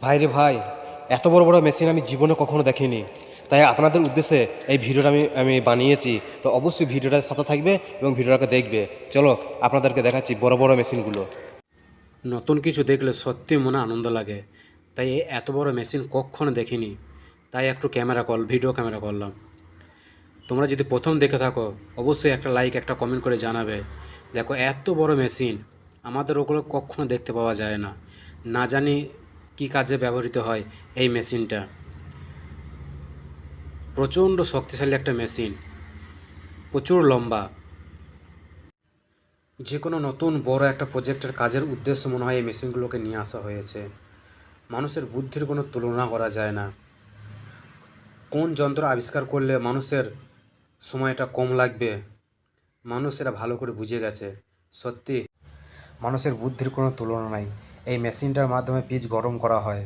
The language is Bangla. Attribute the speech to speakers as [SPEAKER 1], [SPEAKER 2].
[SPEAKER 1] ভাই রে ভাই, এত বড় বড় মেশিন আমি জীবনে কখনো দেখিনি। তাই আপনাদের উদ্দেশ্যে এই ভিডিওটা আমি আমি বানিয়েছি। তো অবশ্যই ভিডিওটার সাথে থাকবে এবং ভিডিওটাকে দেখবে। চলো আপনাদেরকে দেখাচ্ছি বড় বড় মেশিনগুলো।
[SPEAKER 2] নতুন কিছু দেখলে সত্যি মনে আনন্দ লাগে। তাই এই এত বড় মেশিন কখনো দেখিনি। তাই একটু ভিডিও ক্যামেরা করলাম। তোমরা যদি প্রথম দেখে থাকো অবশ্যই একটা লাইক একটা কমেন্ট করে জানাবে। দেখো এত বড় মেশিন আমাদের ওগুলো কখনো দেখতে পাওয়া যায় না। না জানি কী কাজে ব্যবহৃত হয় এই মেশিনটা। প্রচণ্ড শক্তিশালী একটা মেশিন, প্রচুর লম্বা। যে কোনো নতুন বড় একটা প্রজেক্টের কাজের উদ্দেশ্য মনে হয় এই মেশিনগুলোকে নিয়ে আসা হয়েছে। মানুষের বুদ্ধির কোনো তুলনা করা যায় না। কোন যন্ত্র আবিষ্কার করলে মানুষের সময়টা কম লাগবে, মানুষ এটা ভালো করে বুঝে গেছে। সত্যি মানুষের বুদ্ধির কোনো তুলনা নাই। এই মেশিনটার মাধ্যমে পিচ গরম করা হয়।